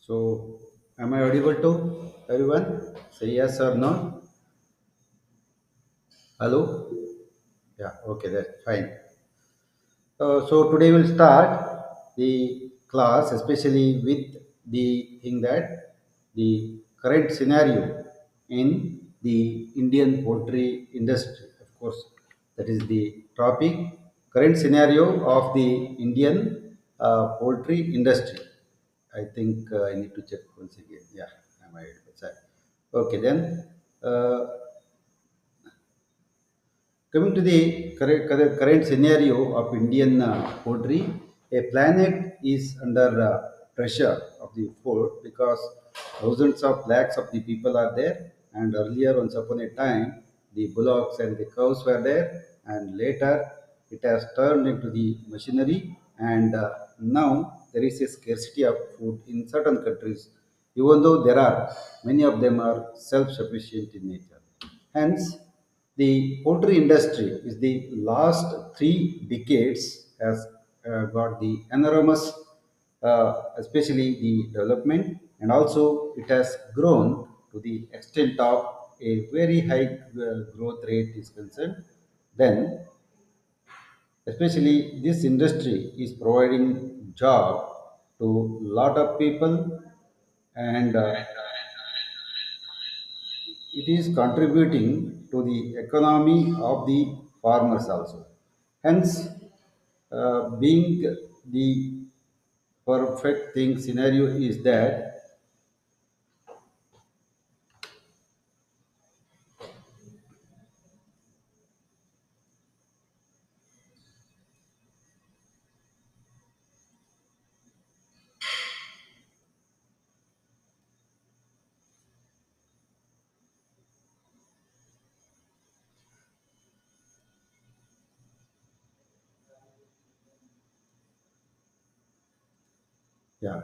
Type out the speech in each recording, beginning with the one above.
So, am I audible to everyone? Say yes or no. Hello? Yeah, okay, that's fine. So, today we'll start the class, especially with the thing that the current scenario in the Indian poultry industry. Of course, that is the topic current scenario of the Indian poultry industry. I think I need to check once again. Yeah, am I sorry. Okay, then coming to the current scenario of Indian poultry, a planet is under pressure of the food because thousands of lakhs of the people are there, and earlier, once upon a time, the bullocks and the cows were there, and later it has turned into the machinery, and now there is a scarcity of food in certain countries, even though there are many of them are self-sufficient in nature. Hence, the poultry industry is the last 3 decades has got the enormous, especially the development, and also it has grown to the extent of a very high growth rate is concerned. Then, especially this industry is providing job to lot of people, and it is contributing to the economy of the farmers also. Hence, being the perfect thing scenario is that, yeah.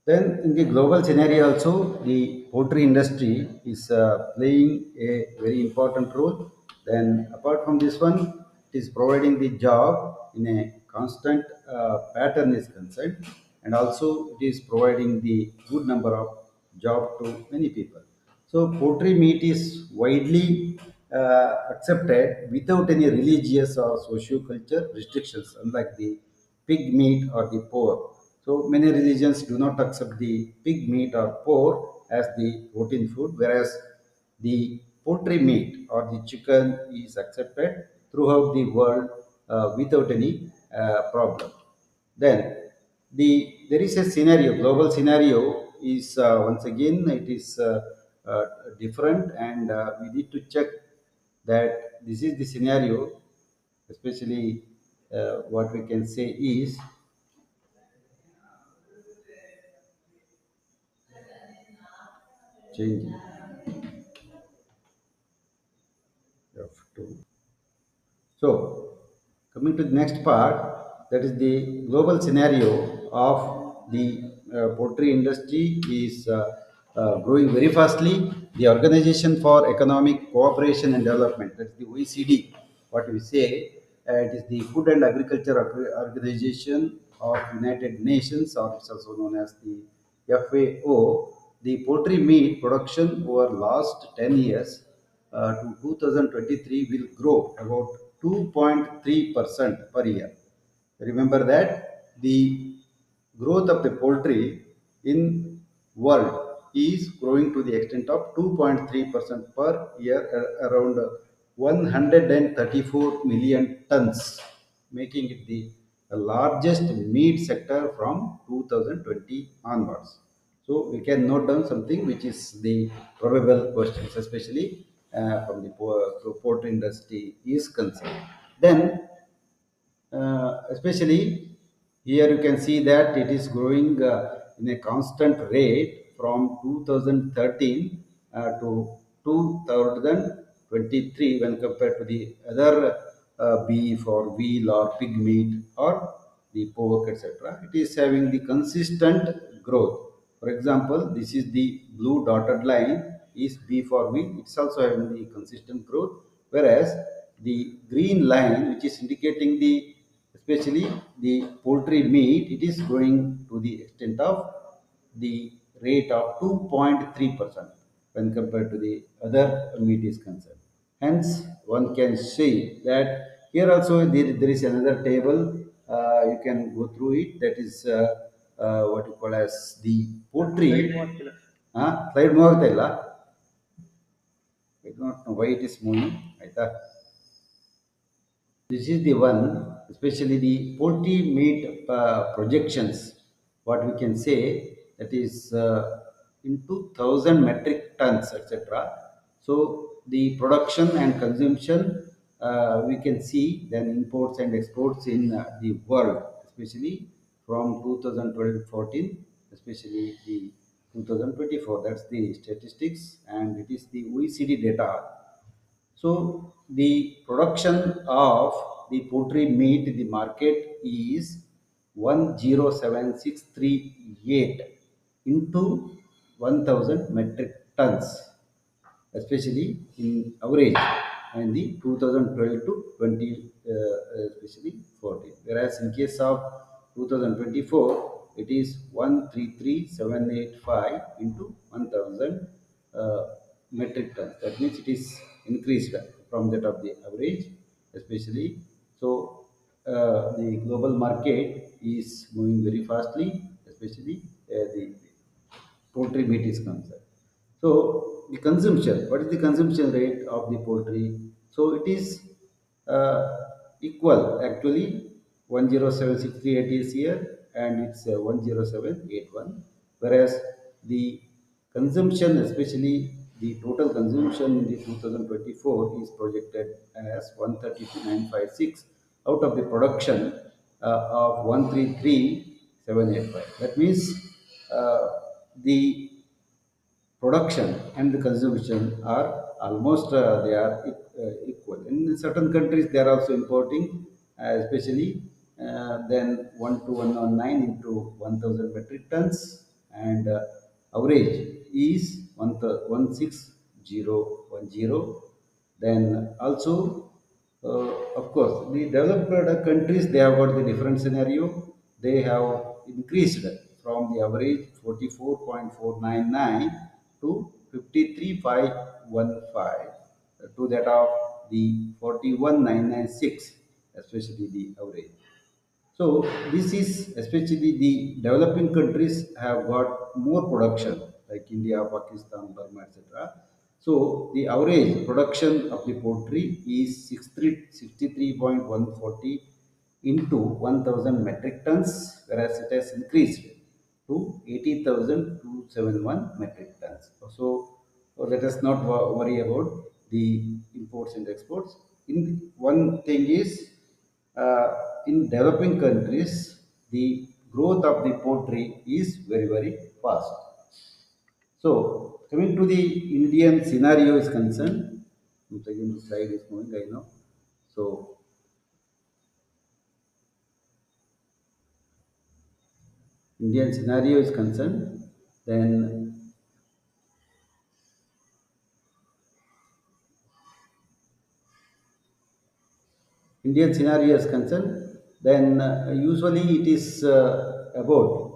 Then in the global scenario also, the poultry industry is playing a very important role. Then apart from this one, it is providing the job in a constant pattern is concerned, and also it is providing the good number of job to many people. So poultry meat is widely accepted without any religious or socio-culture restrictions, unlike the pig meat or the pork. So many religions do not accept the pig meat or pork as the protein food, whereas the poultry meat or the chicken is accepted throughout the world without any problem. Then there is a scenario, global scenario is once again it is uh, different, and we need to check that this is the scenario, especially what we can say is changing. You have to. So, coming to the next part, that is the global scenario of the poultry industry is growing very fastly. The Organization for Economic Cooperation and Development, that is the OECD, what we say, it is the Food and Agriculture Organization of United Nations, or it's also known as the FAO. The poultry meat production over last 10 years to 2023 will grow about 2.3% per year. Remember that the growth of the poultry in world is growing to the extent of 2.3% per year, around 134 million tons, making it the largest meat sector from 2020 onwards. So we can note down something which is the probable questions, especially from the poultry industry is concerned. Then especially here you can see that it is growing in a constant rate from 2013 to 2023 when compared to the other beef or veal or pig meat or the pork, etc. It is having the consistent growth. For example, this is the blue dotted line is beef or veal. It's also having the consistent growth, whereas the green line, which is indicating especially the poultry meat, it is growing to the extent of the rate of 2.3% when compared to the other meat is concerned. Hence, one can say that here also there is another table. You can go through it. That is what you call as the poultry. Slide more I do not know why it is moving. ಆಯ್ತಾ? This is the one, especially the poultry meat projections. What we can say that is into 1,000 metric tons, etc. So the production and consumption we can see then imports and exports in the world, especially from 2012-14, especially the 2024. That's the statistics, and it is the OECD data. So the production of the poultry meat in the market is 107,638 into 1,000 metric tons, especially in average and the 2012 to 20 especially 14, whereas in case of 2024 it is 133,785 into 1000 metric tons. That means it is increased from that of the average, especially. So the global market is moving very fastly, especially the poultry meat is concerned. So the consumption, what is the consumption rate of the poultry? So it is uh, equal actually 107,638 is here and it's 107,881, whereas the consumption, especially the total consumption in the 2024 is projected as 132,956 out of the production of 133,785. That means uh, the production and the consumption are almost they are equal. In certain countries, they are also importing, especially then 12109 into 1,000 metric tons, and average is 16010. Then also of course, the developed countries they have got the different scenario. They have increased from the average 44.499 to 53,515 to that of the 41,996, especially the average. So this is especially the developing countries have got more production like India, Pakistan, Burma, etc. So the average production of the poultry is 63.140 into 1,000 metric tons, whereas it has increased to 80,271 metric tons. So let us not worry about the imports and exports. One thing is in developing countries, the growth of the poultry is very, very fast. So, coming to the Indian scenario is concerned, once again the slide is moving, I know. So, Indian scenario is concerned, then Indian scenario is concerned, then usually it is about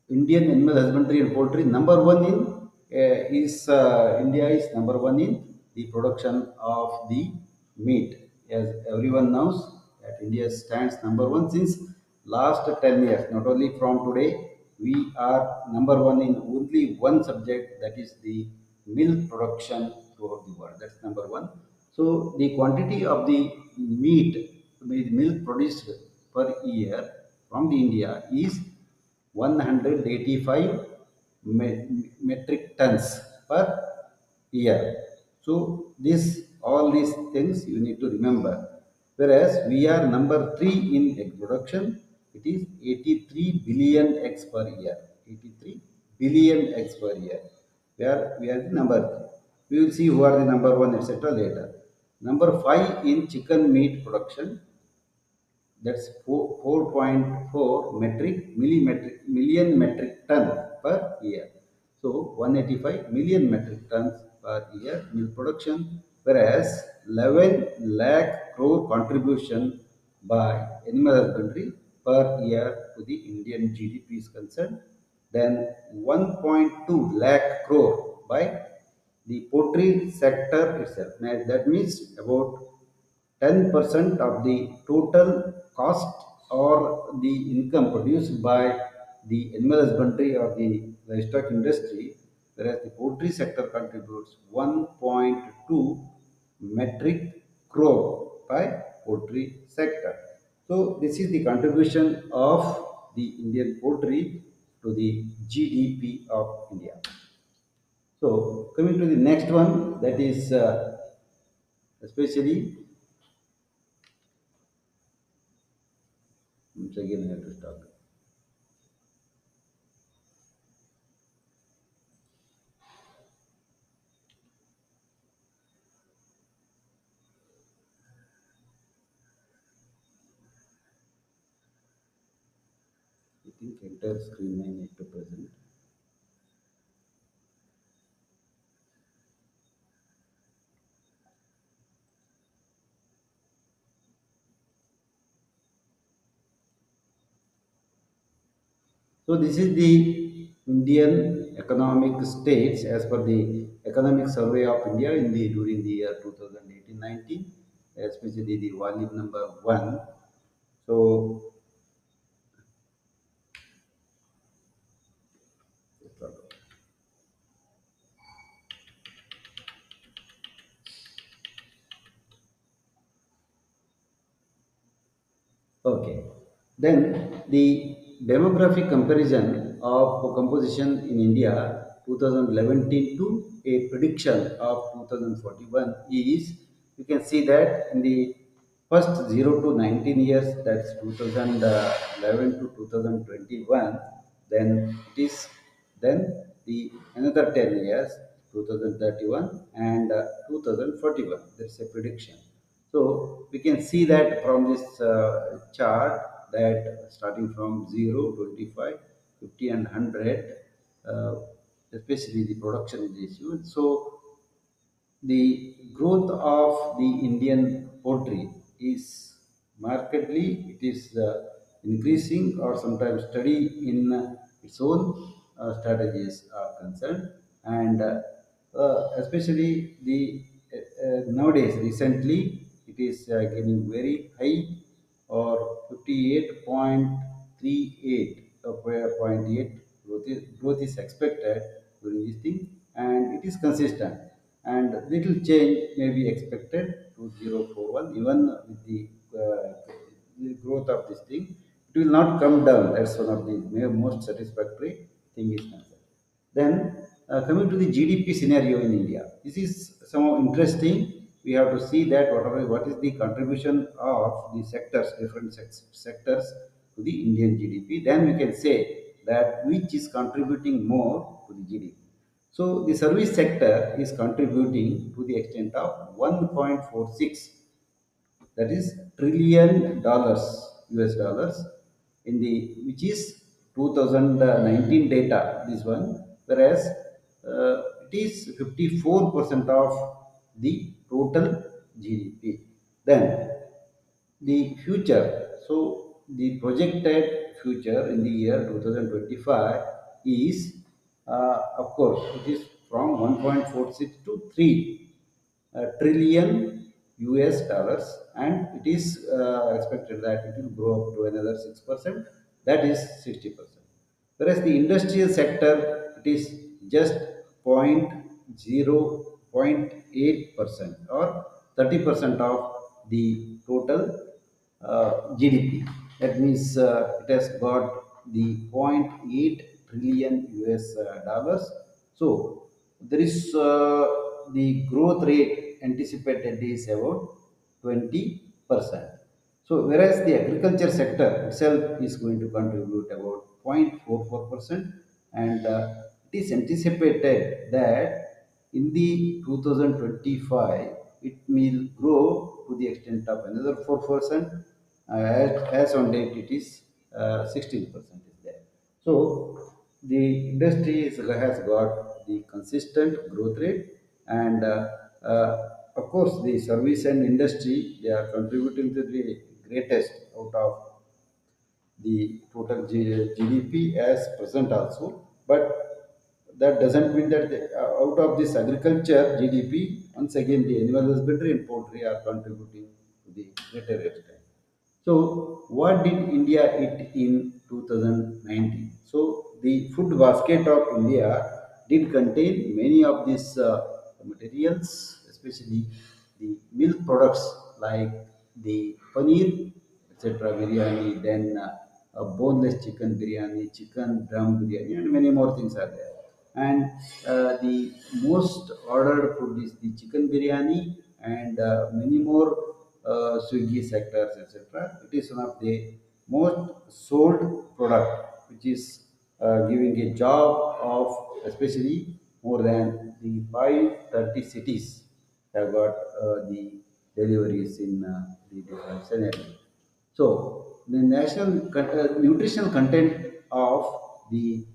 Indian animal husbandry and poultry. Number one in is India is number one in the production of the meat. As everyone knows, that India stands number one since last 10 years. Not only from today, we are number one in only one subject, that is the milk production throughout the world. That's number one. So the quantity of the meat, milk produced per year from the India is 185 metric tons per year. So this all these things you need to remember. Whereas we are number three in egg production, it is 83 billion eggs per year. 83 billion eggs per year. We are the number three. We will see who are the number one, etc. later. Number five in chicken meat production, that's 4.4 million metric ton per year. So 185 million metric tons per year milk production, whereas 11 lakh crore contribution by animal husbandry per year to the Indian GDP is concerned. then 1.2 lakh crore by the poultry sector itself. Now, that means about 10% of the total cost or the income produced by the animal husbandry or the livestock industry, whereas the poultry sector contributes 1.2 metric crore by poultry sector. So this is the contribution of the Indian poultry to the GDP of India. So coming to the next one, that is especially, once again I have to stop. I think entire screen I need to present. So this is the Indian economic states as per the economic survey of India in the during the year 2018-19, especially the volume number one. So okay. Then the demographic comparison of composition in India 2011 to a prediction of 2041 is, you can see that in the first 0 to 19 years, that's 2011 to 2021, then it is, then the another 10 years 2031 and 2041, that's a prediction. So we can see that from this chart that starting from 0, 25, 50 and 100, uh, especially the production ratio. So the growth of the Indian poultry is markedly, it is increasing or sometimes steady in its own strategies are concerned, and especially the nowadays recently it is getting very high or 58.38 of where point 0.8 growth is expected during this thing, and it is consistent, and little change may be expected to 0.41 even with the growth of this thing. It will not come down. That's one of the most satisfactory thing is concerned. Then coming to the GDP scenario in India, this is somehow interesting. We have to see that what is the contribution of the sectors, different sectors to the Indian GDP. Then we can say that which is contributing more to the GDP. So the service sector is contributing to the extent of 1.46, that is trillion dollars, US dollars, in the which is 2019 data, this one, whereas it is 54% of the total GDP. Then the future, so the projected future in the year 2025 is, of course it is from 1.46 to 3 trillion US dollars, and it is expected that it will grow up to another 6%, that is 60%. Whereas the industrial sector, it is just point zero point 0.8% or 30% of the total GDP. That means it has got the point 0.8 trillion US dollars. So there is the growth rate anticipated is about 20%. So whereas the agriculture sector itself is going to contribute about 0.44%, and it is anticipated that in the 2025 it will grow to the extent of another 4%. As on date it is 16% is there. So the industry has got the consistent growth rate, and of course the service and industry, they are contributing to the greatest out of the total GDP as present also. But that doesn't mean that out of this agriculture GDP, once again the animal husbandry and poultry are contributing to the greater extent. So, what did India eat in 2019? So, the food basket of India did contain many of these materials, especially the milk products like the paneer, etc., biryani, then boneless chicken biryani, chicken dum biryani, and many more things are there. And the most ordered food is the chicken biryani and many more Swiggy sectors, etc. It is one of the most sold product, which is giving a job of especially more than the 530 cities have got the deliveries in the different scenarios. So, the nutritional content of the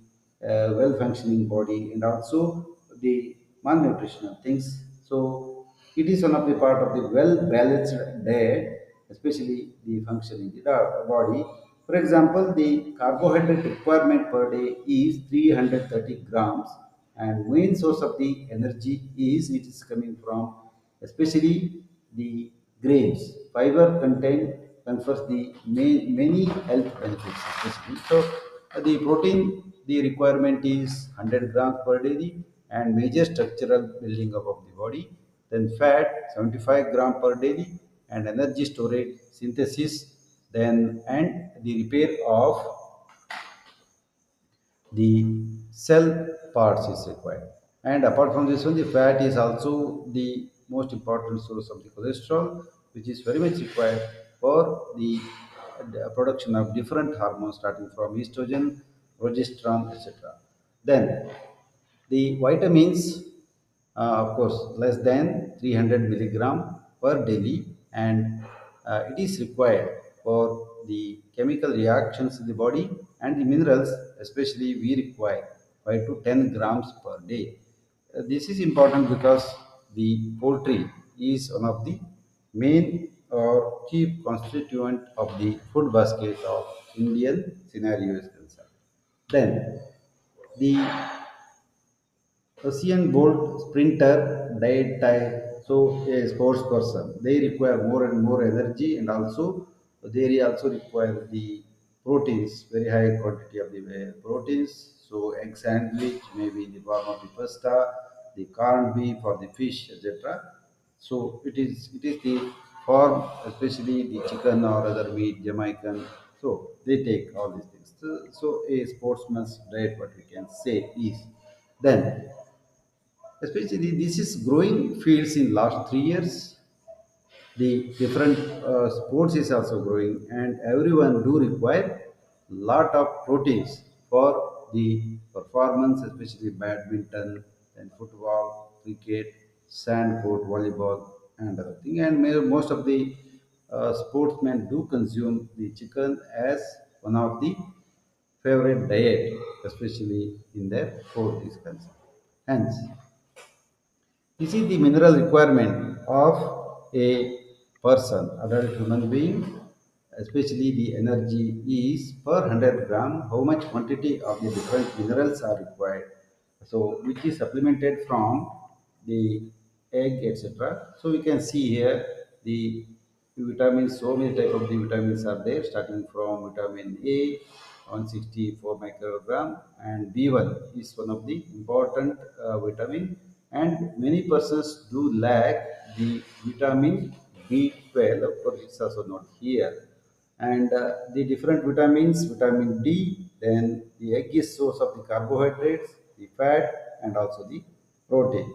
well-functioning body and also the malnutritional things. So, it is one of the part of the well-balanced diet, especially the function in the body. For example, the carbohydrate requirement per day is 330 grams, and main source of the energy is it is coming from especially the grains. Fiber content confers the many health benefits, especially. So, the protein, the requirement is 100 grams per day, and major structural building up of the body. Then fat, 75 gram per day, and energy storage, synthesis, then and the repair of the cell parts is required. And apart from this one, the fat is also the most important source of the cholesterol, which is very much required for the production of different hormones starting from estrogen, progesterone, etc. Then the vitamins, of course, less than 300 milligram per daily, and it is required for the chemical reactions in the body, and the minerals, especially we require 5 to 10 grams per day. This is important because the poultry is one of the main or chief constituent of the food basket of Indian scenario is concerned. Then the Usain Bolt sprinter diet type, so a sports person, they require more and more energy, and also they also require the proteins, very high quantity of the proteins. So egg sandwich, maybe in the form of the pasta, the corned beef or the fish, etc. So it is the form, especially the chicken or other meat, Jamaican. So they take all these things. So a sportsman's diet, what we can say is then especially this is growing fields in last 3 years. The different sports is also growing, and everyone do require lot of proteins for the performance, especially badminton and football, cricket, sand court, volleyball, and other thing. And most of the sportsmen do consume the chicken as one of the favorite diet, especially in their food is concerned. Hence, this is the mineral requirement of a person, adult human being, especially the energy is per 100 gram, how much quantity of the different minerals are required. So, which is supplemented from the egg, etc. So, we can see here the vitamins, so many type of the vitamins are there, starting from vitamin A, 164 microgram, and B1 is one of the important vitamin, and many persons do lack the vitamin B12. Of course, it's also not here. And the different vitamins, vitamin D, then the egg is source of the carbohydrates, the fat, and also the protein.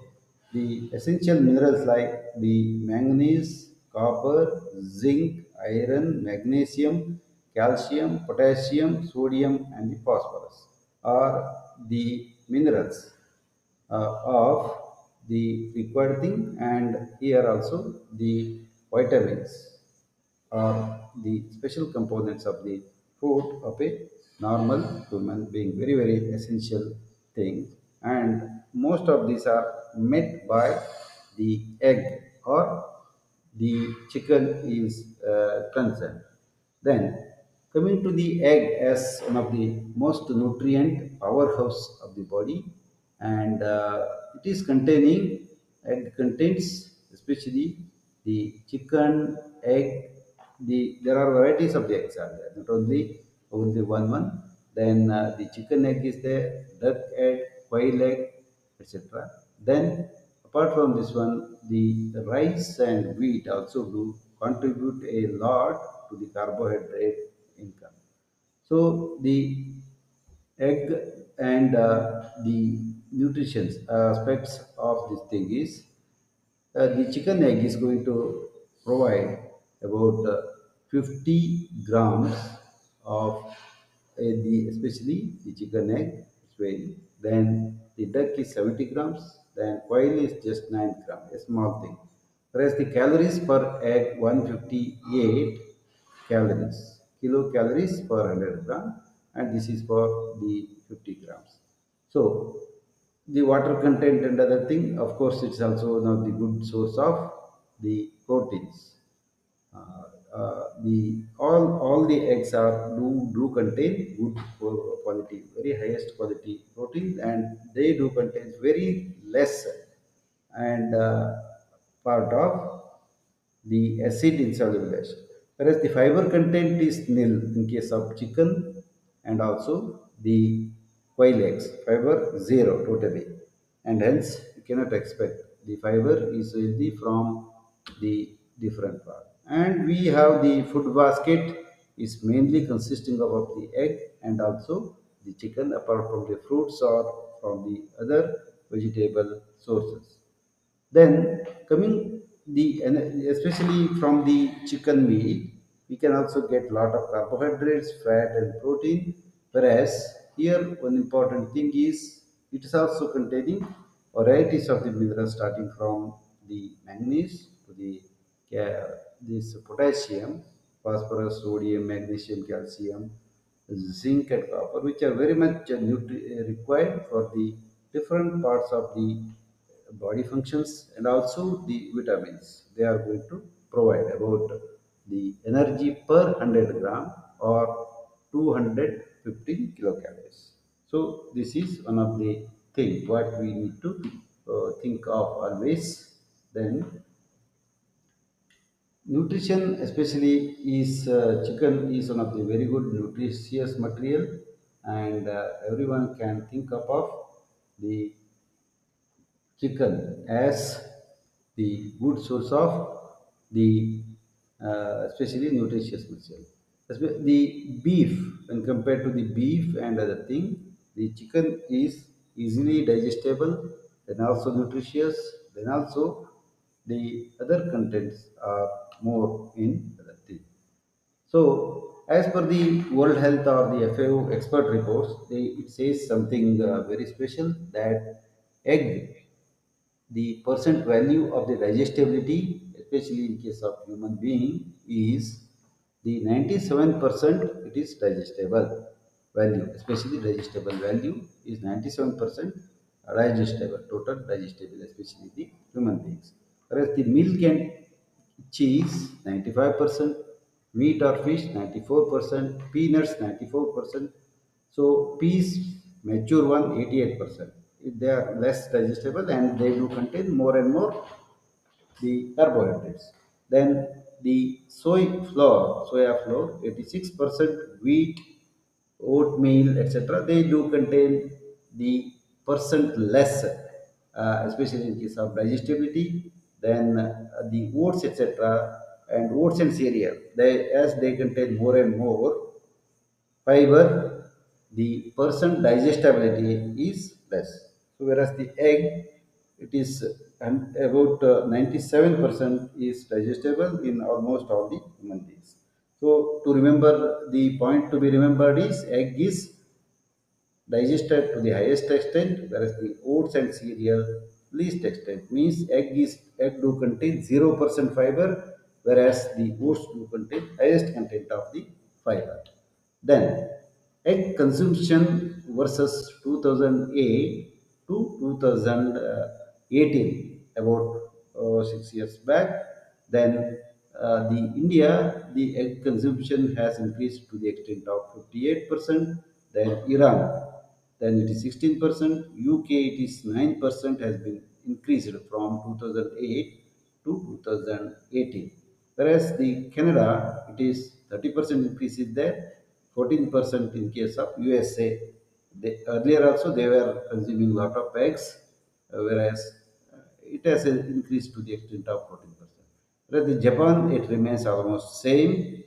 The essential minerals like the manganese, copper, zinc, iron, magnesium, calcium, potassium, sodium, and the phosphorus are the minerals of the required thing, and here also the vitamins are the special components of the food of a normal human being, very very essential thing, and most of these are met by the egg or the chicken is concerned. Then Coming to the egg as one of the most nutrient powerhouse of the body, and it is containing egg contains especially the chicken egg. There are varieties of the eggs are there, not only one. Then the chicken egg is there, duck egg, quail egg, etc. Then apart from this one, the rice and wheat also do contribute a lot to the carbohydrate income. So the egg and the nutrition aspects of this thing is, the chicken egg is going to provide about 50 grams of the especially the chicken egg is weighing. Then the duck is 70 grams. Then quail is just 9 grams, a small thing. Whereas the calories per egg 158 calories, kilocalories per 100 gram, and this is for the 50 grams. So the water content and other thing, of course, it's also one of the good source of the proteins. The all the eggs are do contain good quality, very highest quality protein, and they do contain very less and part of the acid insoluble acid, whereas the fiber content is nil in case of chicken, and also the quail eggs fiber zero totally, and hence you cannot expect the fiber is only from the different part. And we have the food basket is mainly consisting of the egg and also the chicken, apart from the fruits or from the other vegetable sources. Then coming especially from the chicken meat, we can also get lot of carbohydrates, fat, and protein. Whereas here one important thing is it is also containing varieties of the minerals, starting from the manganese to the this potassium, phosphorus, sodium, magnesium, calcium, zinc, and copper, which are very much required for the different parts of the body functions, and also the vitamins they are going to provide about the energy per 100 gram or 215 kilocalories. So this is one of the thing what we need to think of always. Then nutrition, especially is chicken is one of the very good nutritious material, and everyone can think of the chicken as the good source of the especially nutritious material. The beef, when compared to the beef and other thing, the chicken is easily digestible, then also nutritious, then also the other contents are more in other thing. So, as per the World Health or the FAO expert reports, it says something very special, that egg, the percent value of the digestibility, especially in case of human being, is the 97% it is digestible value, especially digestible value is 97% digestible, total digestible, especially the human beings. Whereas the milk and cheese 95%, meat or fish 94%, peanuts 94%. So peas, mature one 88%. They are less digestible and they do contain more and more the carbohydrates. Then the soya flour 86%, wheat, oatmeal, etc. They do contain the percent less, especially in case of digestibility. Then the oats, etc., and oats and cereal, they as they contain more and more fiber, the percent digestibility is less. So whereas the egg, it is about 97% is digestible in almost all the human beings. So to remember, the point to be remembered is egg is digested to the highest extent, whereas the oats and cereal least extent. Means egg do contain 0% fiber, whereas the oats do contain highest content of the fiber. Then egg consumption versus 2008 to 2018, about 6 years back. Then The India, the egg consumption has increased to the extent of 58%. Then Iran, then it is 16%. UK, it is 9%, has been increased from 2008 to 2018. Whereas the Canada, it is 30% increase is there, 14% in case of USA. Earlier also they were consuming lot of eggs, whereas it has increased to the extent of 14%. Whereas the Japan, it remains almost same,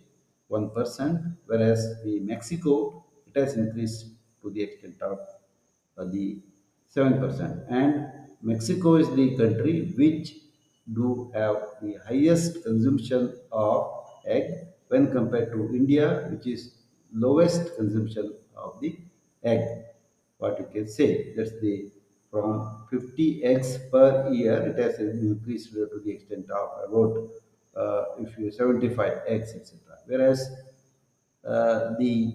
1%, whereas the Mexico, it has increased to the extent of the 7%. And Mexico is the country which do have the highest consumption of egg when compared to India, which is lowest consumption of the egg. What you can say, that's the from 50 eggs per year, it has increased to the extent of about if you 75 eggs, etc. Whereas the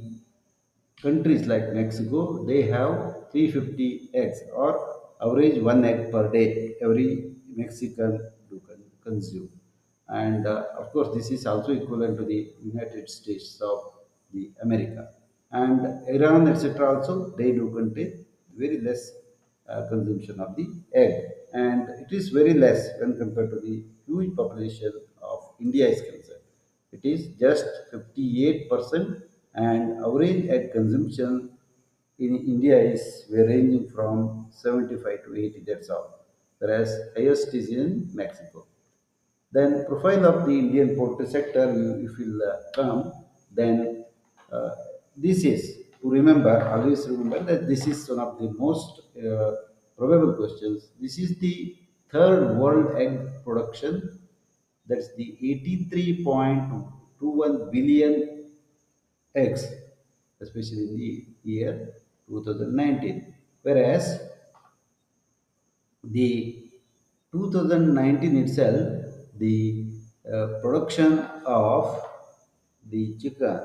countries like Mexico, they have 350 eggs or average one egg per day every Mexican do consume. And of course, this is also equivalent to the United States of the America. And Iran, etc. also, they do contain very less consumption of the egg. And it is very less when compared to the huge population of India is concerned. It is just 58%, and average egg consumption in India is ranging from 75 to 80, that's all. Whereas highest is in Mexico. Then profile of the Indian poultry sector, if you will come, then uh, this is to remember, always remember that this is one of the most probable questions. This is the third world egg production, that's the 83.21 billion eggs, especially in the year 2019. Whereas the 2019 itself, the production of the chicken,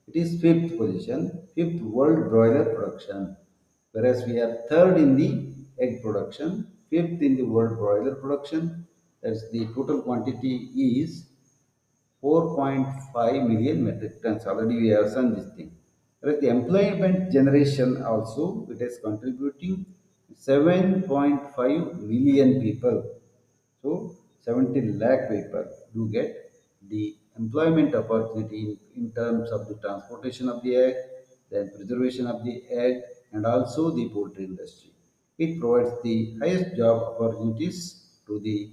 it is fifth position, fifth world broiler production, whereas we are third in the egg production, fifth in the world broiler production. That's the total quantity is 4.5 million metric tons. Already we have seen this thing. Whereas the employment generation also, it is contributing 7.5 million people. So 70 lakh people do get the employment opportunity in terms of the transportation of the egg, then preservation of the egg, and also the poultry industry. It provides the highest job opportunities to the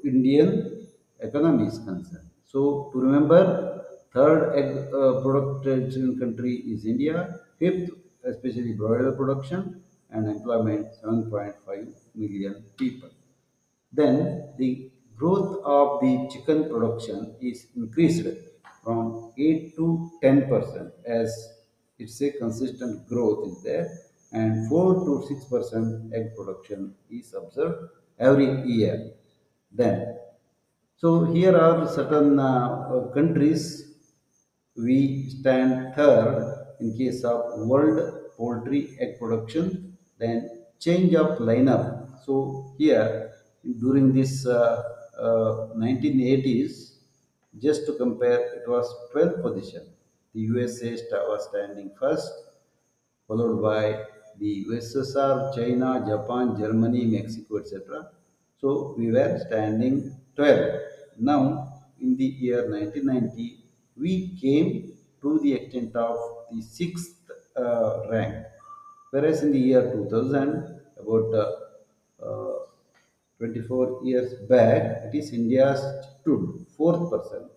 Indian economy is concerned. So to remember, third egg production country is India, fifth especially broiler production and employment 7.5 million people. Then the growth of the chicken production is increased from 8 to 10%, as it's a consistent growth is there, and 4 to 6% egg production is observed every year. Then so here are certain countries. We stand third in case of world poultry egg production. Then change of lineup. So here during this 1980s, just to compare, it was 12th position. The USA was standing first, followed by the USSR, China, Japan, Germany, Mexico, etc. So we were standing 12. Now, in the year 1990, we came to the extent of the sixth rank, whereas in the year 2000, about 24 years back, it is India stood fourth person,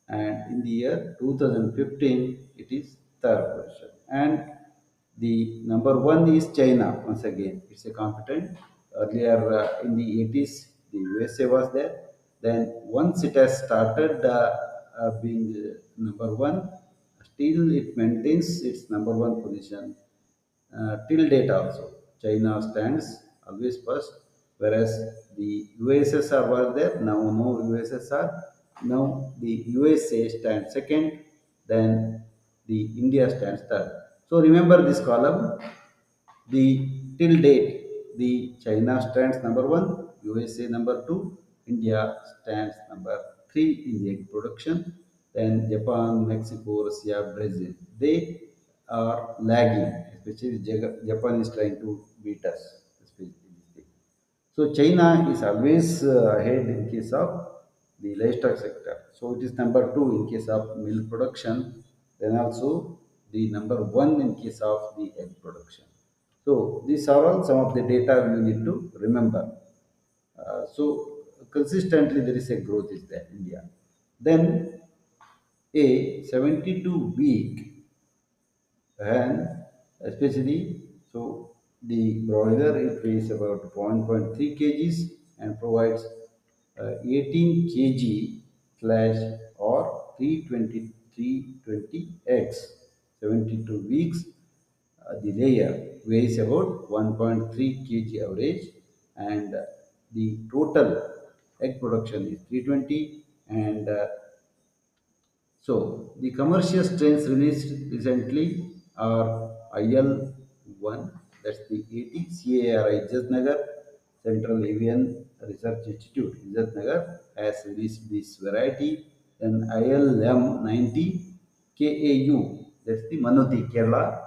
and in the year 2015, it is third position. And the number one is China. Once again, it's a competent. Earlier in the 80s, the USA was there. Then once it has started being number one, still it maintains its number one position till date also. China stands always first, whereas the USSR was there, now no USSR. Now the USA stands second, then the India stands third. So remember this column, the till date, the China stands number one, USA number two, India stands number 3 in the egg production. Then Japan, Mexico, Russia, Brazil, they are lagging, especially Japan is trying to beat us, especially in this thing. So China is always ahead in case of the livestock sector. So it is number two in case of milk production, then also the number one in case of the egg production. So these are all some of the data you need to remember. So consistently there is a growth is there in India. Then a 72 week and especially so the broiler it weighs about 1.3 kgs and provides 18 kg slash or 320 eggs. 72 weeks the layer weighs about 1.3 kg average and the total egg production is 320 and so the commercial strains released recently are IL-1, that's the 80 CARI Nagar Central Avian Research Institute, Nagar has released this variety, and ILM-90 KAU, that's the Manuti, Kerala,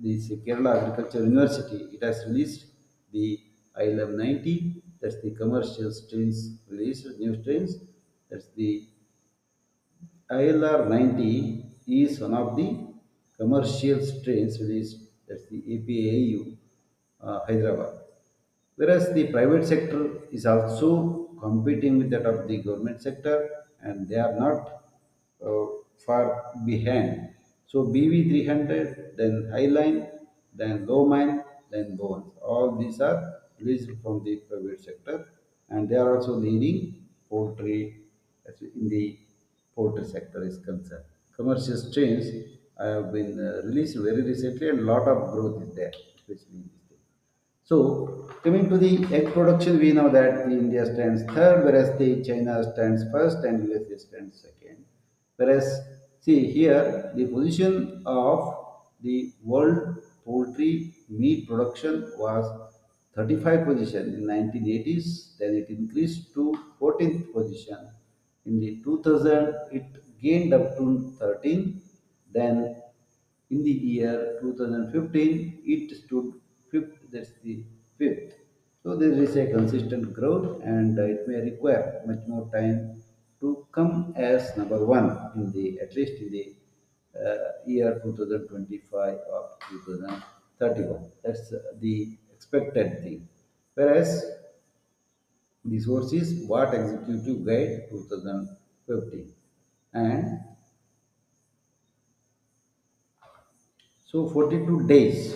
this Kerala Agriculture University, it has released the ILM-90, that's the commercial strains released, new strains, that's the ILR 90 is one of the commercial strains released, that's the APAU Hyderabad. Whereas the private sector is also competing with that of the government sector and they are not uh, far behind. So BV 300, then Highline, then Lowmine, then Bones. All these are released from the private sector and they are also leading poultry as in the poultry sector is concerned. Commercial strains have been released very recently and lot of growth is there, especially in this thing. So, coming to the egg production, we know that the India stands third, whereas the China stands first and USA stands second. Whereas, see here, the position of the world poultry meat production was 35 position in 1980s, then it increased to 14th position. In the 2000, it gained up to 13, then in the year 2015, it stood fifth, that's the fifth. So there is a consistent growth and it may require much more time to come as number one in the, at least in the year 2025 or 2031. That's the expected thing. Whereas the source is what executive guide 2015 and so 42 days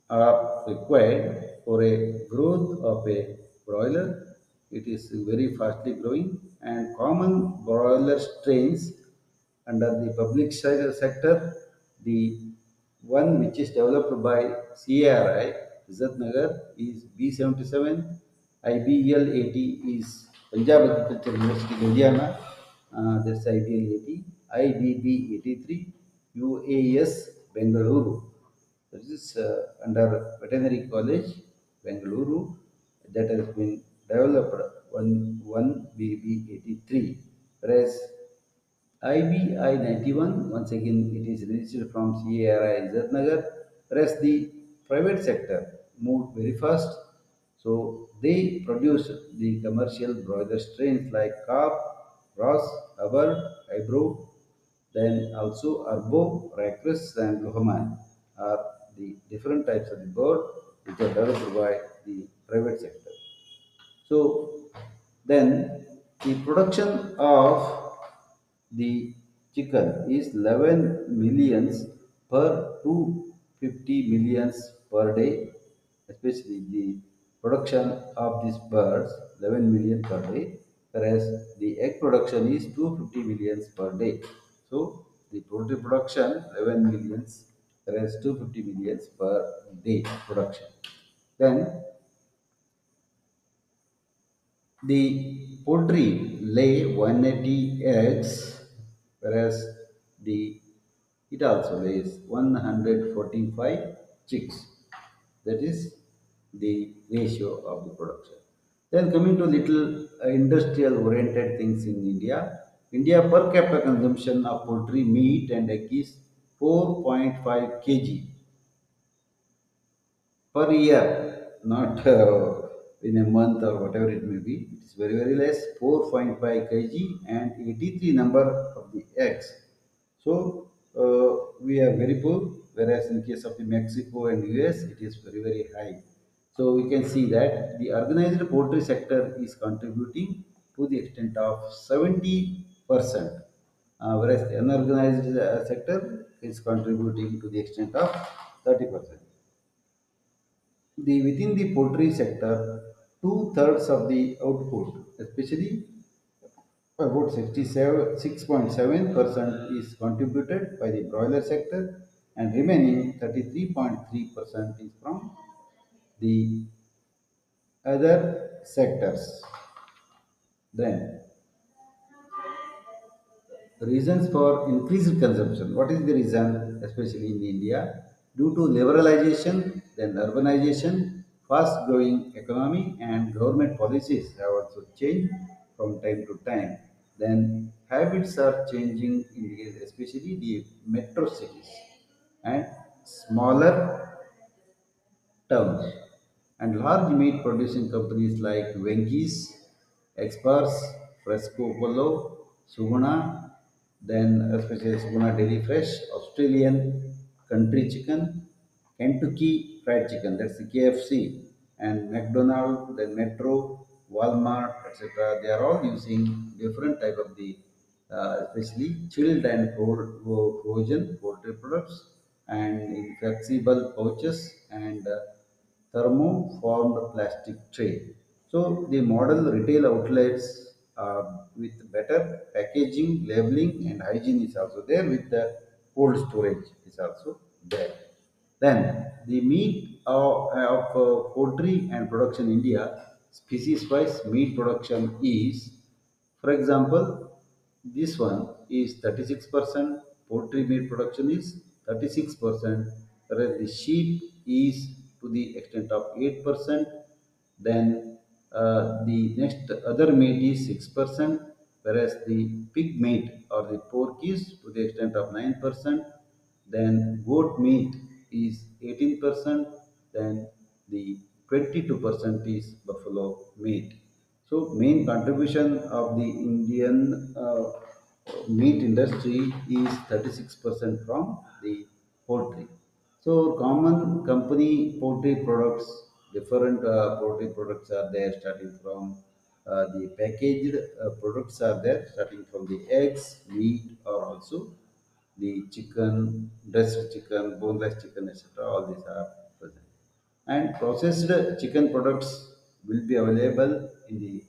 are required for a growth of a broiler. It is very fastly growing and common broiler strains under the public sector, the one which is developed by CARI, Nagar is B77, IBL 80 is Punjab Agriculture University, Ludhiana, that's IBL 80, IBB 83, UAS Bengaluru. This is under Veterinary College, Bengaluru, that has been developed 1BB 83. Whereas IBI 91, once again it is registered from CARI Nagar, whereas the private sector moved very fast. So they produce the commercial broiler strains like Carp, Ross, Hubbard, Eyebrow, then also Arbo, Racris, and Lohaman are the different types of the bird which are developed by the private sector. So then the production of the chicken is 11 millions per 250 millions per day, especially the production of these birds 11 million per day, whereas the egg production is 250 millions per day. So the poultry production 11 millions, whereas 250 millions per day production. Then the poultry lay 180 eggs, whereas the it also lays 145 chicks. That is the ratio of the production. Then coming to little industrial oriented things in India. India per capita consumption of poultry, meat and egg is 4.5 kg per year, not in a month or whatever it may be. It's very, very less, 4.5 kg and 83 number of the eggs. So we are very poor, whereas in case of the Mexico and US, it is very, very high. So we can see that the organized poultry sector is contributing to the extent of 70%, whereas the unorganized sector is contributing to the extent of 30%. Within the poultry sector, two-thirds of the output, especially about 66.7% is contributed by the broiler sector, and remaining 33.3% is from the other sectors. Then, reasons for increased consumption. What is the reason, especially in India? Due to liberalization, then urbanization, fast growing economy, and government policies have also changed from time to time. Then habits are changing, especially the metro cities and smaller towns, and large meat producing companies like Wendy's, Express, Fresco Polo, Suguna, then especially Suguna Dairy Fresh, Australian Country Chicken, Kentucky Fried Chicken, that's the KFC, and McDonald's, then Metro, Walmart, etc. They are all using different type of the especially chilled and frozen poultry products and in flexible pouches and thermoformed plastic tray. So the model retail outlets with better packaging, labeling, and hygiene is also there. With the cold storage is also there. Then the meat of poultry and production in India, species-wise meat production is, for example, this one is 36%, poultry meat production is 36%, whereas the sheep is to the extent of 8%. Then the next other meat is 6%, whereas the pig meat or the pork is to the extent of 9%. Then goat meat is 18%. Then the 22% is buffalo meat. So main contribution of the Indian meat industry is 36% from the poultry. So common company poultry products, different poultry products are there, starting from the packaged products are there, starting from the eggs, meat, or also the chicken, dressed chicken, boneless chicken, etc. All these are present. And processed chicken products will be available in the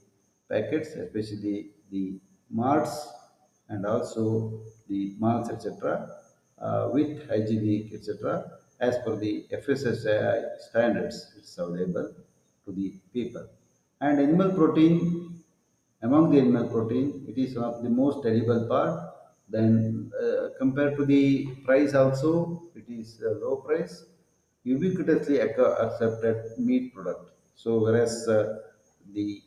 packets, especially the marts and also the malls, etc., with hygienic, etc., as per the FSSAI standards, it's available to the people. And animal protein, among the animal protein, it is one of the most edible part. Then, compared to the price, also it is a low price, ubiquitously accepted meat product. So, whereas the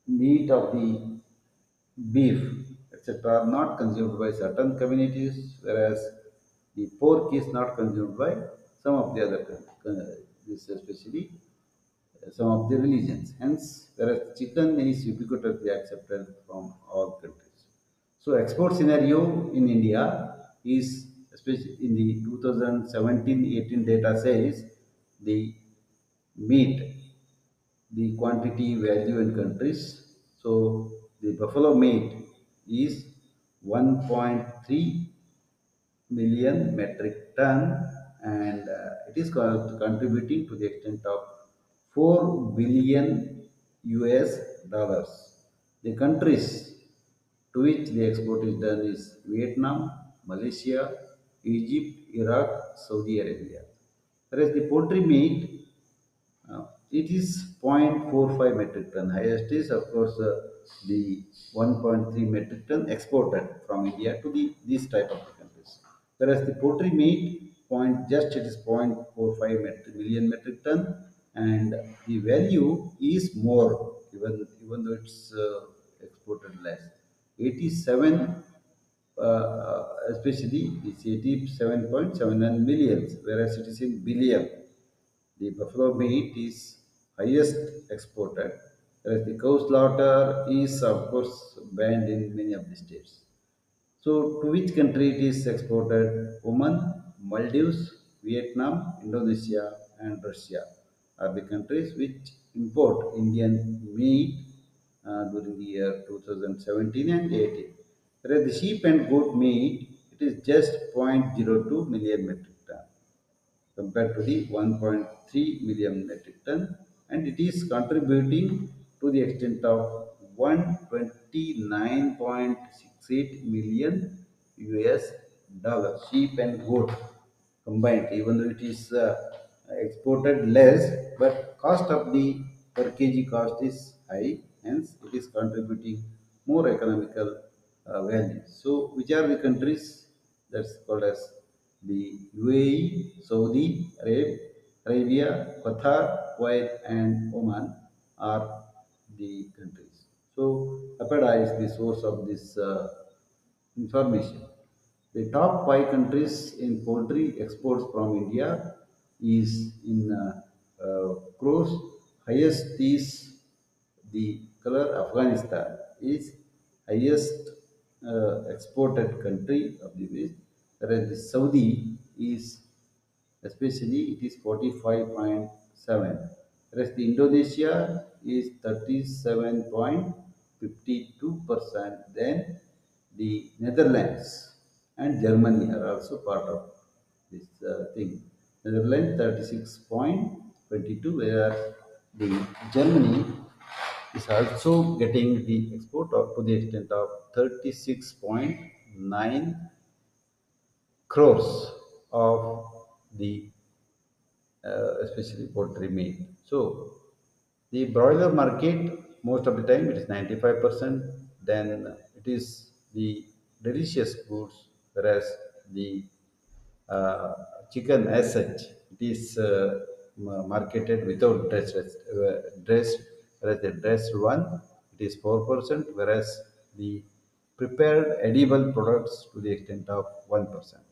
meat of the beef, etc., are not consumed by certain communities, whereas the pork is not consumed by some of the other, this especially some of the religions. Hence, whereas chicken is ubiquitously accepted from all countries. So, export scenario in India is, especially in the 2017-18 data says, the meat, the quantity, value, and countries. So, the buffalo meat is 1.3 million metric ton, and it is contributing to the extent of 4 billion US dollars. The countries to which the export is done is Vietnam, Malaysia, Egypt, Iraq, Saudi Arabia. Whereas the poultry meat, it is 0.45 metric ton. Highest is, of course, the 1.3 metric ton exported from India to these type of the countries. Whereas the poultry meat, just it is 0.45 million metric ton. and the value is more, even though it's exported less. 87, especially it's 87.79 millions, whereas it is in billion. The buffalo meat is highest exported, whereas the cow slaughter is of course banned in many of the states. So, to which country it is exported? Oman, Maldives, Vietnam, Indonesia, and Russia are the countries which import Indian meat during the year 2017 and 18. Whereas the sheep and goat meat, it is just 0.02 million metric ton compared to the 1.3 million metric ton, and it is contributing to the extent of 129.68 million US dollars. Sheep and goat combined, even though it is exported less, but cost of the per kg cost is high, hence it is contributing more economical value. So which are the countries that's called as the UAE, Saudi Arabia, Qatar, Kuwait, and Oman are the countries. So APEDA is the source of this information. The top five countries in poultry exports from India is in crows. Highest is the color Afghanistan is highest exported country of the West, whereas the Saudi is, especially it is 45.7, whereas the Indonesia is 37.52%. Then the Netherlands and Germany are also part of this thing. Netherlands 36.22, whereas the Germany is also getting the export up to the extent of 36.9 crores of the especially poultry meat. So the broiler market, most of the time it is 95%. Then it is the delicious foods, whereas the uh, chicken as such, it is marketed without dressed, whereas the dressed one, it is 4%, whereas the prepared edible products to the extent of 1%.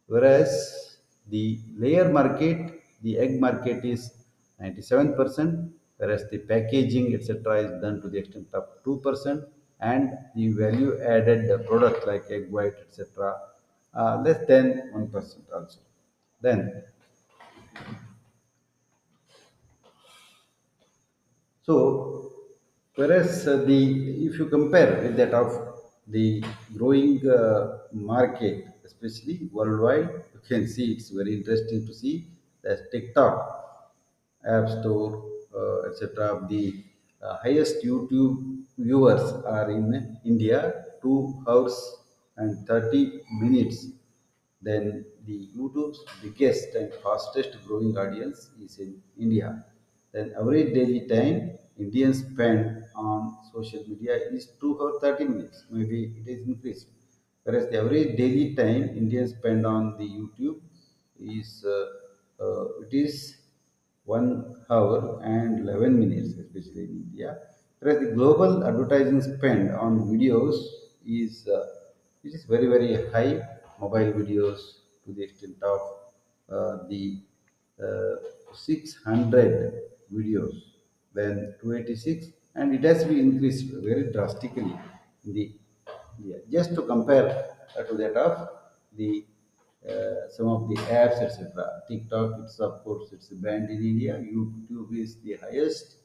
Whereas the layer market, the egg market is 97%, whereas the packaging, etc., is done to the extent of 2%, and the value added product like egg white, etc., less than 1% also. Then, so whereas if you compare with that of the growing market, especially worldwide, you can see it's very interesting to see that TikTok App Store, etc. The highest YouTube viewers are in India, 2 hours and 30 minutes. Then the YouTube's biggest and fastest growing audience is in India. Then average daily time Indians spend on social media is 2 hours 30 minutes. Maybe it is increased. Whereas the average daily time Indians spend on the YouTube is it is 1 hour and 11 minutes, especially in India. Whereas the global advertising spend on videos is it is very high. Mobile videos to the extent of the 600 videos, then 286, and it has been increased very drastically in the India. Just to compare to that of the some of the apps, etc. TikTok, it's of course it's banned in India. YouTube is the highest,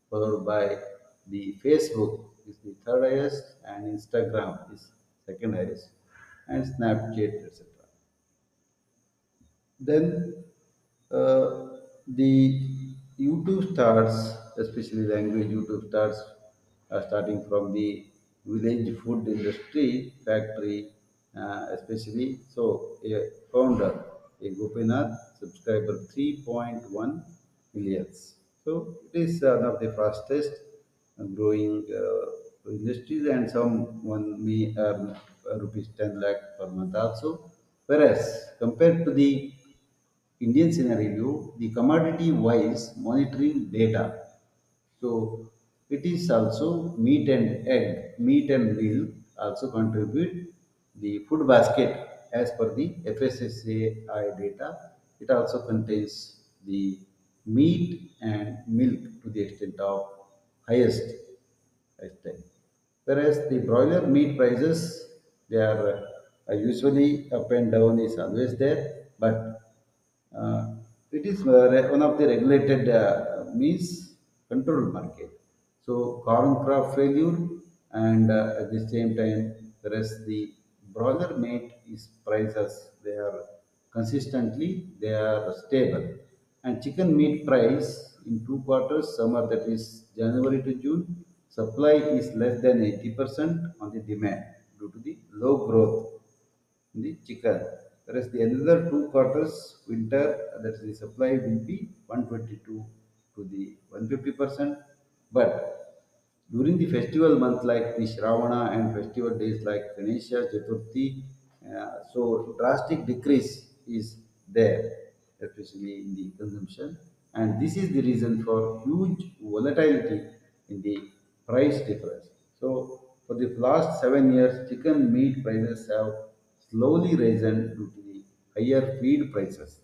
followed by the Facebook is the third highest, and Instagram is second highest, and Snapchat, etc. Then the YouTube stars, especially language YouTube stars, are starting from the village food industry factory, especially. So a founder, a Gopinath, subscriber 3.1 millions. So it is one of the fastest growing industries, and someone may rupees 10 lakh per month also. Whereas compared to the Indian scenario, the commodity wise monitoring data. So it is also meat and egg, meat and milk also contribute the food basket as per the FSSAI data. It also contains the meat and milk to the extent of highest extent. Whereas the broiler meat prices, they are usually up and down is always there, but it is one of the regulated means controlled market. So corn crop failure and at the same time whereas the broiler meat is prices they are consistently they are stable and chicken meat price in 2 quarters summer that is January to June supply is less than 80% on the demand due to the low growth in the chicken. Whereas the another 2 quarters winter that is the supply will be 122 to the 150%. But during the festival month like the Shravana and festival days like Ganesha, Chaturthi, so drastic decrease is there, especially in the consumption. And this is the reason for huge volatility in the price difference. So for the last 7 years, chicken meat prices have slowly risen due to the higher feed prices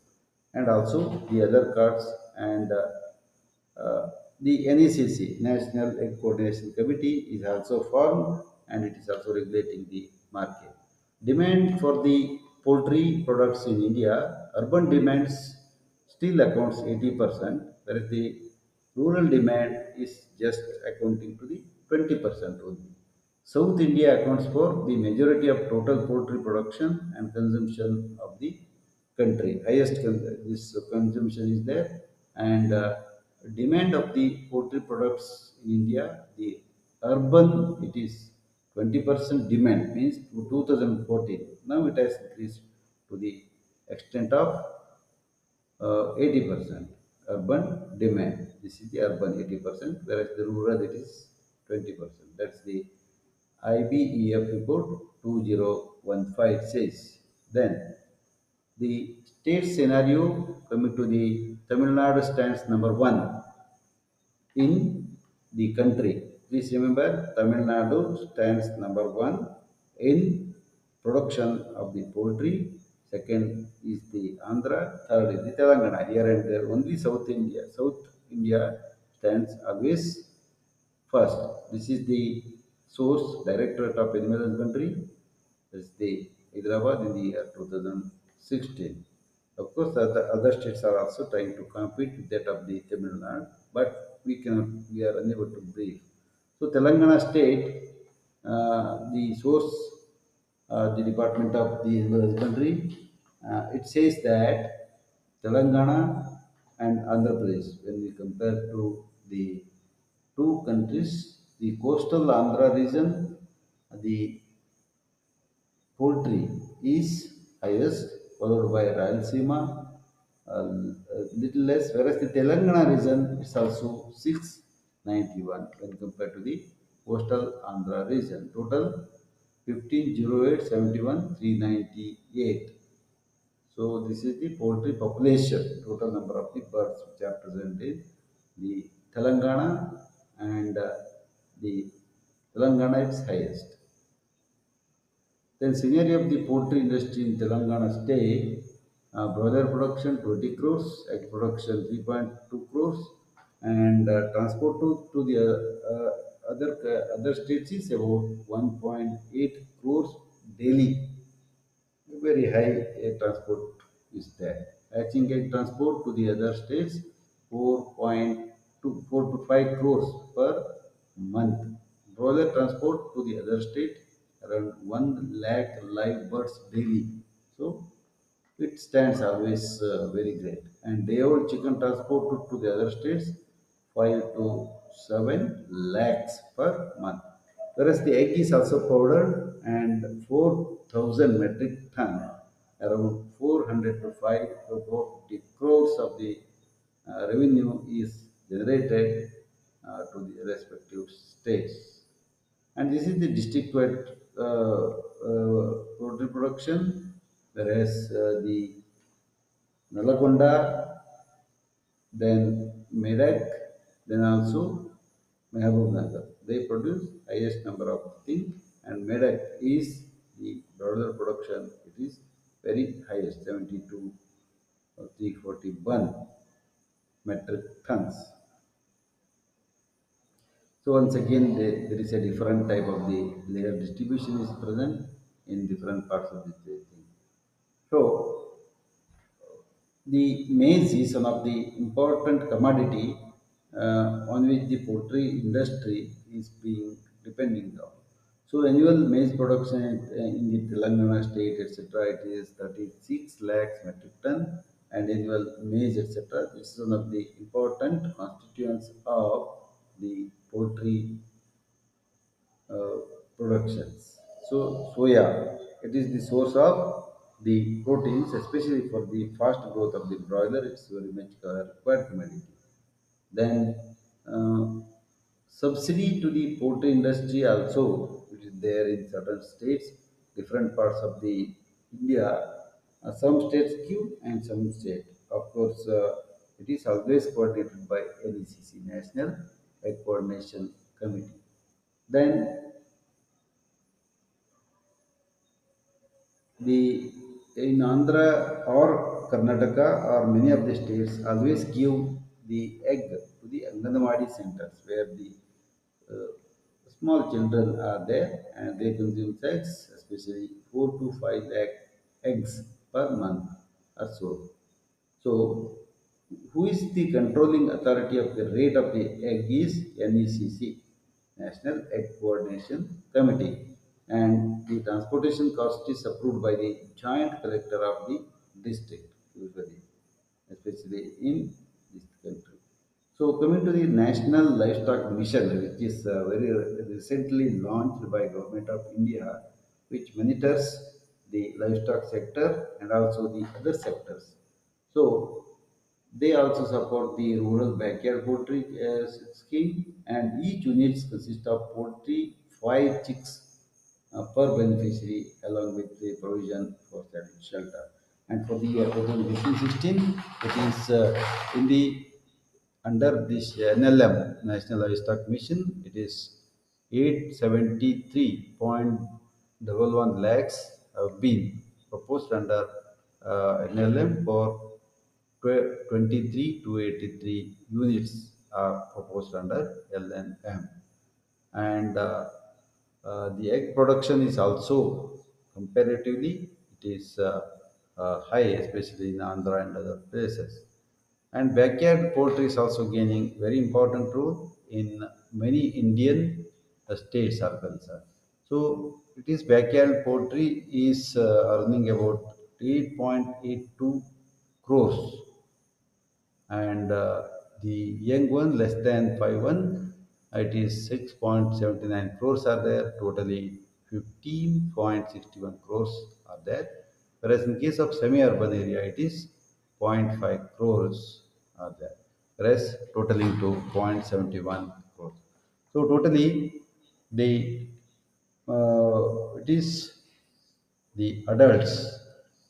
and also the other cards and the NECC, National Egg Coordination Committee, is also formed and it is also regulating the market. Demand for the poultry products in India, urban demands still accounts 80%, whereas the rural demand is just accounting to the 20% only. South India accounts for the majority of total poultry production and consumption of the country. This consumption is there, and demand of the poultry products in India, the urban it is 20% demand means to 2014. Now it has increased to the extent of 80% urban demand. This is the urban 80%, whereas the rural it is 20%. That's the IBEF report 2015 says. Then the state scenario coming to the Tamil Nadu stands number one in the country. Please remember Tamil Nadu stands number one in production of the poultry. Second is the Andhra. Third is the Telangana. Here and there, only South India. South India stands always first. This is the source Directorate of Animal Husbandry. This is the Hyderabad in the year 2016. Of course, the other states are also trying to compete with that of the Tamil Nadu, but we are unable to brief. So Telangana state, the source, the Department of the Animal Husbandry, it says that Telangana and Andhra Pradesh, when we compare to the two countries, the coastal Andhra region, the poultry is highest, followed by Rayalaseema, a little less, whereas the Telangana region is also 691 when compared to the coastal Andhra region. Total 150871,398. So this is the poultry population, total number of the birds which are present in the Telangana and the Telangana is highest. Then scenario of the poultry industry in Telangana state, broiler production 20 crores, egg production 3.2 crores, and transport to the other states is about 1.8 crores daily. Very high transport is there. Hatching egg transport to the other states 4.24 to 5 crores per month. Broiler transport to the other state around 1 lakh live birds daily. So it stands always very great. And day old chicken transport to the other states 5 to 7 lakhs per month. Whereas the egg is also powdered and 4,000 metric ton, around 400 to 550 crores of the revenue is generated to the respective states. And this is the district-wide poultry production, whereas the Nalagonda, then Medak, then also Mahabubnagar. They produce highest number of things, and Medak is the broader production. It is very highest, 72 or 341 metric tons. So once again, there is a different type of the layer distribution is present in different parts of the thing. So the maize is one of the important commodity on which the poultry industry is being depending on. So annual maize production in the Telangana state, etc., it is 36 lakhs metric ton, and annual maize, etc. This is one of the important constituents of the poultry uh, productions. So soya, it is the source of the proteins, especially for the fast growth of the broiler. It's very much required commodity. Then uh, subsidy to the poultry industry also, which is there in certain states, different parts of the India. Some states give and some state. Of course, it is always coordinated by NECC, National Egg Coordination Committee. Then the in Andhra or Karnataka or many of the states always give the egg to the Anganwadi centers where the uh, small children are there and they consume eggs, especially 4 to 5 lakh eggs per month or so. So, who is the controlling authority of the rate of the egg is NECC, National Egg Coordination Committee, and the transportation cost is approved by the joint collector of the district, usually, especially in this country. So, coming to the National Livestock Mission, which is very recently launched by Government of India, which monitors the livestock sector and also the other sectors. So, they also support the rural backyard poultry scheme, and each unit consists of poultry, 5 chicks per beneficiary, along with the provision for shelter. And for the year 2015-16, it is in the under this NLM, National Livestock Mission, it is 873.11 lakhs have been proposed under NLM for 23 to 83 units are proposed under LNM. And the egg production is also comparatively it is high, especially in Andhra and other places. And backyard poultry is also gaining very important role in many Indian states are concerned. So it is backyard poultry is earning about 8.82 crores, and the young one less than 5 1, it is 6.79 crores are there, totally 15.61 crores are there, whereas in case of semi-urban area it is zero point 0.5 crores are there, whereas totaling to 0.71 crores. So totally the it is the adults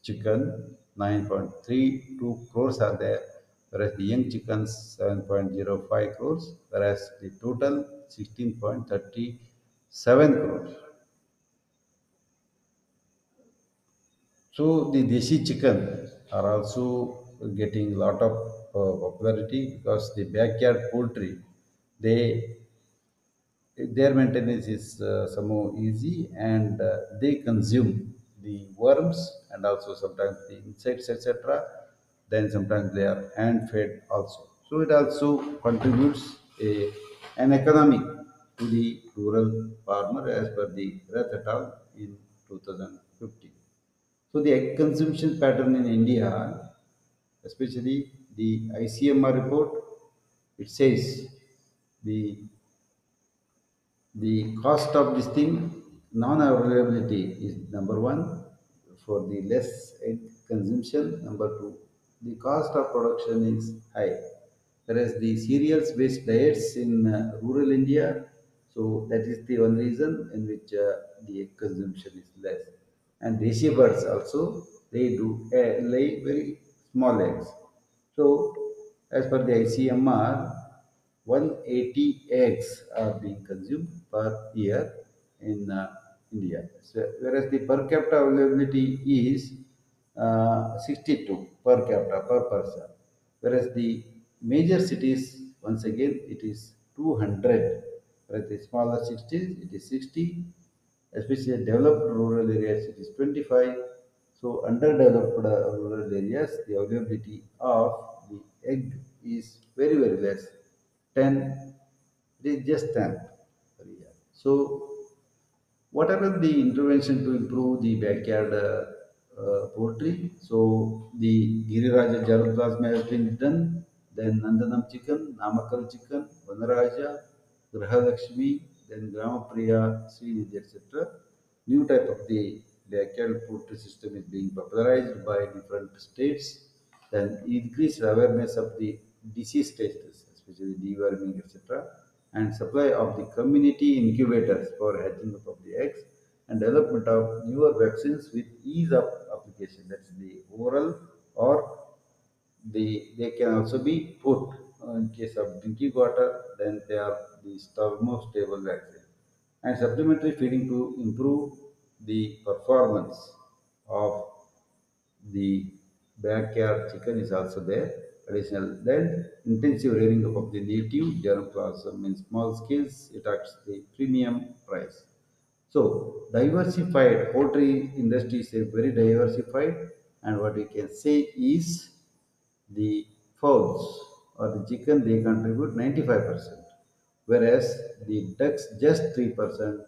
chicken 9.32 crores are there, whereas the young chickens 7.05 crores, whereas the total 16.37 crores. So the desi chicken are also getting a lot of popularity because the backyard poultry, they their maintenance is somehow easy, and they consume the worms and also sometimes the insects, etc. Then sometimes they are hand fed also. So it also contributes an economic to the rural farmer as per the Rath et al. In 2015. So the egg consumption pattern in India, especially the ICMR report, it says the the cost of this thing, non-availability is number one for the less egg consumption. Number two, the cost of production is high, whereas the cereals based diets in rural India, so that is the one reason in which the egg consumption is less. And desi birds also, they do lay very small eggs. So, as per the ICMR, 180 eggs are being consumed per year in India. So, whereas the per capita availability is 62 per capita per person. Whereas the major cities, once again, it is 200. Whereas the smaller cities, it is 60, especially developed rural areas, it is 25. So, underdeveloped rural areas, the availability of the egg is very, very less. 10, it is just 10 per year. So, what are the intervention to improve the backyard poultry? So the Giriraja Jaru plasma has been done, then Nandanam chicken, Namakal chicken, Vanaraja, Grahalakshmi, then Gramapriya, Sri, etc. New type of the backyard poultry system is being popularized by different states. Then increased awareness of the disease stages, especially deworming, etc., and supply of the community incubators for hatching up of the eggs, and development of newer vaccines with ease of application. That's the oral, or they can also be put in case of drinking water. Then they are the thermostable vaccine, and supplementary feeding to improve the performance of the backyard chicken is also there. Additional, then intensive rearing up of the native germplasm in small scales, it acts the premium price. So diversified poultry industry is a very diversified, and what we can say is the fowls or the chicken, they contribute 95%, whereas the ducks just 3%,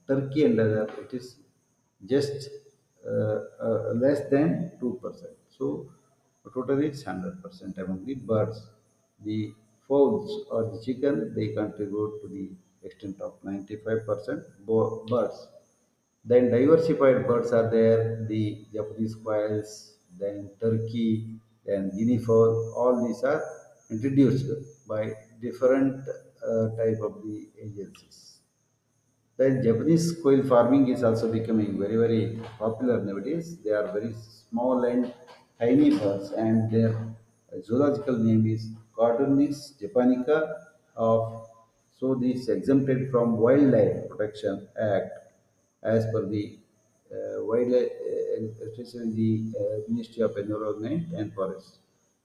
turkey and other it is just less than 2%. So totally it's 100% among the birds. The fowls or the chicken, they contribute to the extent of 95% birds. Then diversified birds are there, the Japanese quails, then turkey, then guinea fowl. All these are introduced by different type of the agencies. Then Japanese quail farming is also becoming very, very popular nowadays. They are very small and tiny birds, and their zoological name is Codornis japonica. Of so this exempted from Wildlife Protection Act as per the wildlife, especially the Ministry of Environment and Forest.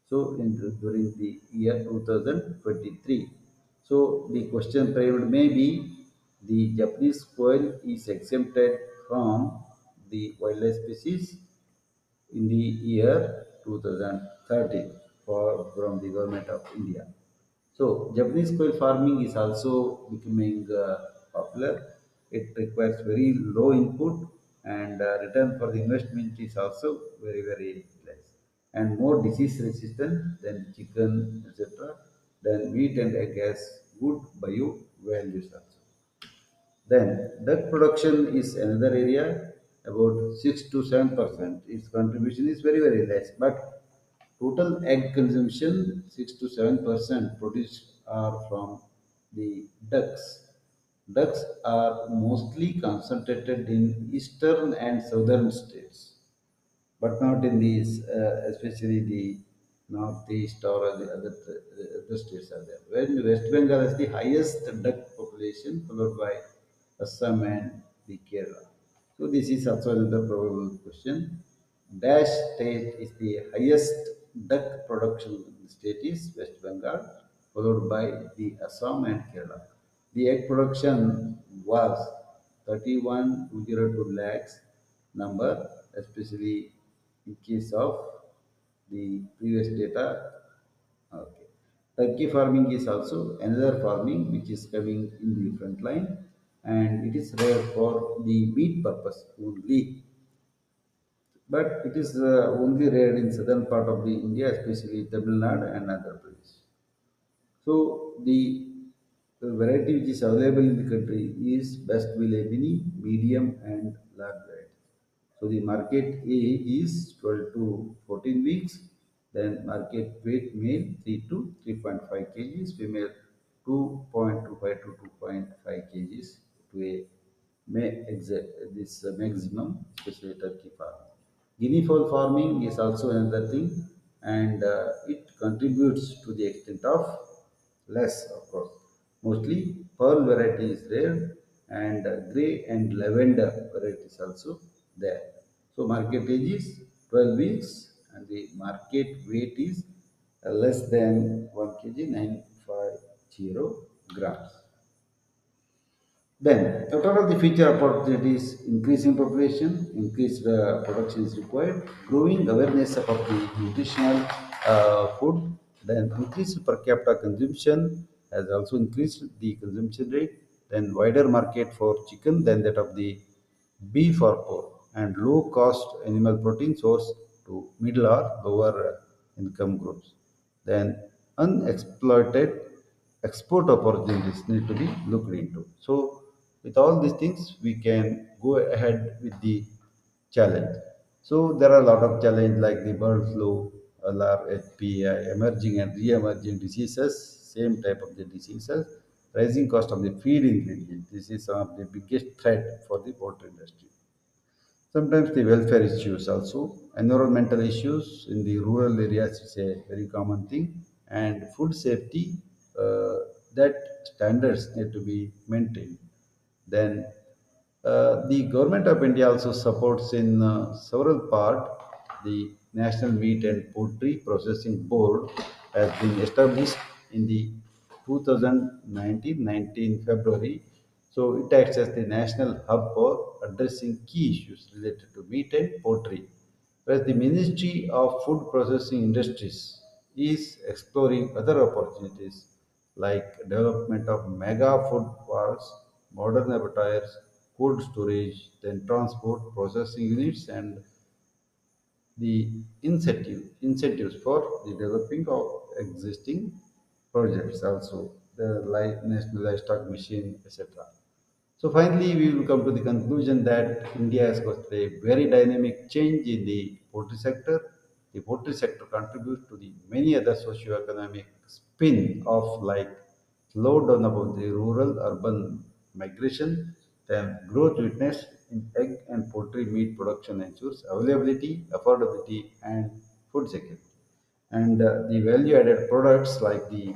So during the year 2023. So the question framed may be the Japanese quail is exempted from the wildlife species in the year 2013 from the government of India. So Japanese quail farming is also becoming popular. It requires very low input, and return for the investment is also very, very less, and more disease resistant than chicken, etc. Then meat and egg has good bio values also. Then duck production is another area, about 6 to 7%. Its contribution is very, very less, but total egg consumption 6 to 7% produced are from the ducks. Ducks are mostly concentrated in eastern and southern states, but not in these, especially the northeast or the other states are there. When West Bengal is the highest duck population, followed by Assam and the Kerala. So this is also another probable question. Dash state is the highest duck production state is West Bengal, followed by the Assam and Kerala. The egg production was 31,202 lakhs number, especially in case of the previous data. Okay. Turkey farming is also another farming which is coming in the front line, and it is rare for the meat purpose only, but it is only rare in southern part of the India, especially Tamil Nadu and Andhra Pradesh. So the variety which is available in the country is best Vilebini, medium and large variety. So the market age is 12 to 14 weeks. Then market weight male 3 to 3.5 kgs, female 2.25 to 2.5 kgs to a maximum, especially turkey farming. Guinea fowl farming is also another thing. and it contributes to the extent of less, of course. Mostly pearl variety is there, and grey and lavender variety is also there. So market age is 12 weeks, and the market weight is less than 1 kg, 950 grams. Then, what are the future opportunities? Increasing population, increased production is required, growing awareness about the nutritional food, then increased per capita consumption has also increased the consumption rate, then wider market for chicken than that of the beef or pork, and low cost animal protein source to middle or lower income groups. Then unexploited export opportunities need to be looked into. So with all these things, we can go ahead with the challenge. So there are a lot of challenge like the bird flu, LRHPI, emerging and re-emerging diseases, same type of the diseases, rising cost of the feed ingredient. This is one of the biggest threat for the poultry industry. Sometimes the welfare issues also, environmental issues in the rural areas is a very common thing, and food safety, that standards need to be maintained. Then the government of India also supports in several part. The National Meat and Poultry Processing Board has been established in the 2019 February. So it acts as the national hub for addressing key issues related to meat and poultry. Whereas the Ministry of Food Processing Industries is exploring other opportunities like development of mega food parks, modern abattoirs, cold storage, then transport, processing units, and the incentives for the developing of existing projects also, the national livestock mission, etc. So finally, we will come to the conclusion that India has got a very dynamic change in the poultry sector. The poultry sector contributes to the many other socio-economic spin of like slowdown about the rural-urban migration, then growth witnessed in egg and poultry meat production ensures availability, affordability, and food security. And the value-added products like the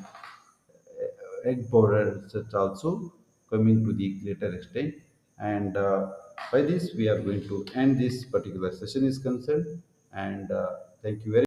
egg powder etc. also coming to the greater extent. And by this, we are going to end this particular session is concerned. And thank you very